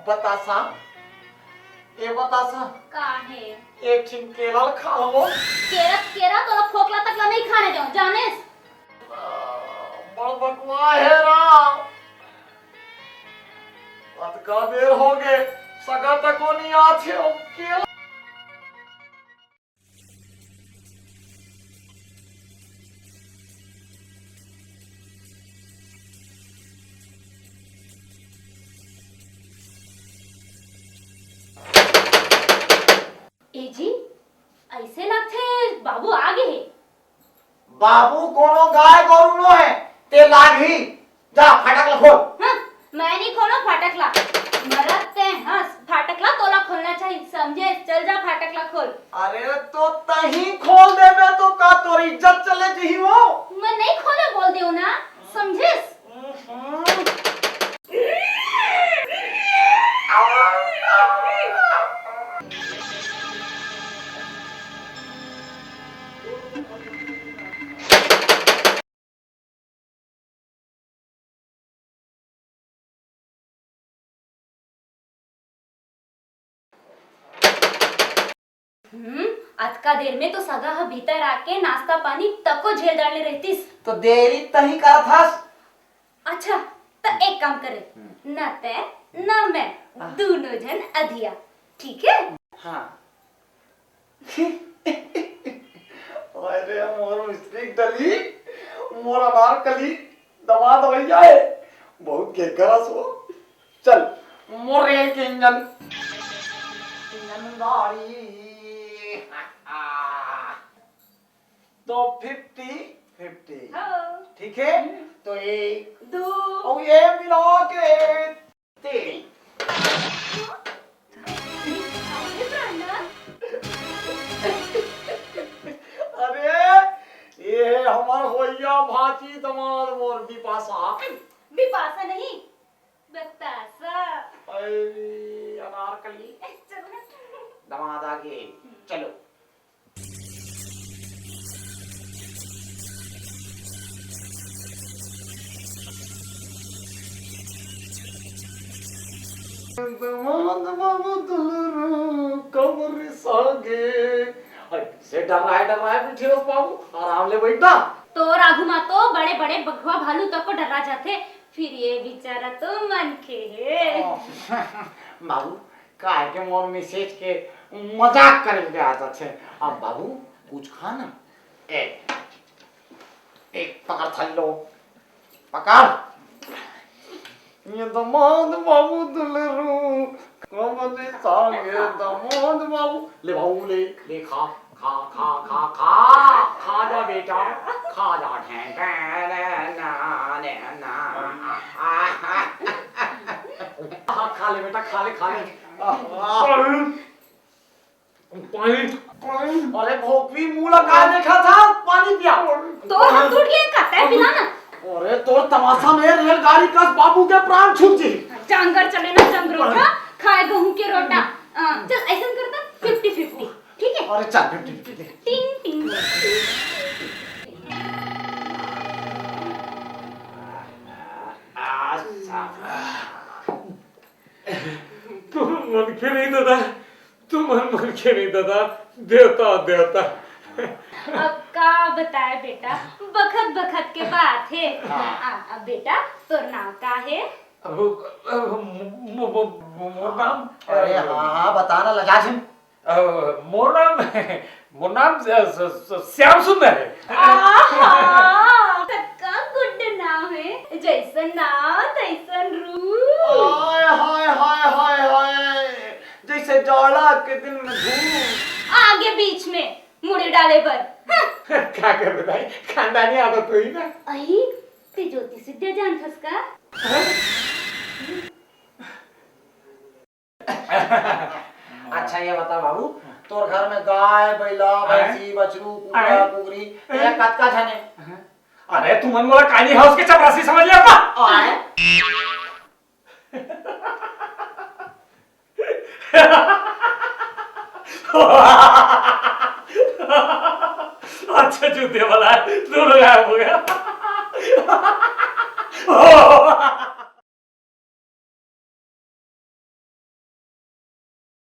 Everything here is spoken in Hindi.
बतासा ये बतासा का है एक छिन केला खा लो। केरा केरा तो खोखला तकला नहीं खाने दो जाने। बड़ बकवा है राम। अतका देर हो गए सगा तक नहीं आछे ओ केला। ए जी ऐसे लगते बाबू आगे है। बाबू कोनो गाय गोरु नो है ते लागी जा फटक खोल। हाँ, मैं नहीं खोलो फाटकला मरते हंस फाटकला तोला खोलना चाहिए समझे। चल जा फाटकला खोल। अरे तो तही खोल दे मैं तो का तोरी इज्जत चले जही हो। मैं नहीं खोले बोल दियो ना समझे। आज का देर में तो सगा भीतर आके नाश्ता पानी तको झेल डालने रहतीस। तो देरी तही का था। अच्छा तो एक काम करे न ते न मैं दोनों जन अधिया ठीक है। हाँ अरे मोर मिस्त्री डली मोर अनार कली दमाद भैया है बहुत के गरस हो। चल मोर रेल के इंजन गाड़ी तो 50-50 ठीक है। तो एक दो और ये मिला के 3। अरे ये हमार होइया भाची दमाद मोर बिपाशा। बिपाशा नहीं बतासा। अरे अनारकली दमाद आगे चलो। दमाद बाबू दुलरू कमर सागे से डर रहा है बैठे हो बाबू आराम ले बैठा। तो राघु मा तो बड़े बड़े बघवा भालू तक को डरा जाते फिर ये बेचारा तो मन के है। बाबू काय के मोर मैसेज के मजाक करे के आता छे। अब बाबू कुछ खाना एक पकड़ थल्लो पकड़। ये दमाद बाबू दुलरू कमरे सांगे दमाद बाबू ले बाबू ले खा खा खा खा खा खा जा बेटा खा जा खा ले बेटा खा ले पानी। अरे भोपी मुंह लगा देखा था पानी पिया तो हम टूट गए कहता है पिला ना। अरे तो तमाशा में रेलगाड़ी का बाबू के प्राण छूट जी। चांगर चले ना चंग रोटा खाए गेहूं के रोटा। चल ऐसा करता 50-50 ठीक है। अरे चल 50-50 टिंग टिंग। तुम मन के नहीं दादा तुम मन के नहीं दादा देवता अब का बताए बेटा बखत बखत के बात है। अब बेटा तोर नाम का है। मोर नाम अरे हाँ बताना लगा सिंह। मोर नाम श्याम सुंदर है। का गुड नाम है जैसन नाम तैसन रूप। हाय हाय हाय हाय हाय जैसे जाड़ा के दिन में धूप आगे बीच में मुड़ी डाले पर। क्या कर बताई खानदानी आदत हुई ना। आई ते ज्योति सिद्ध जान फसका। अच्छा ये बता बाबू तोर घर में गाय बैला भैंसी बछरू कुकरा कुकरी ये कतका छने। अरे तू मन मोला कानी हाउस के चपरासी समझ लिया का। आए अच्छा जूते वाला दोनों गायब हो गया।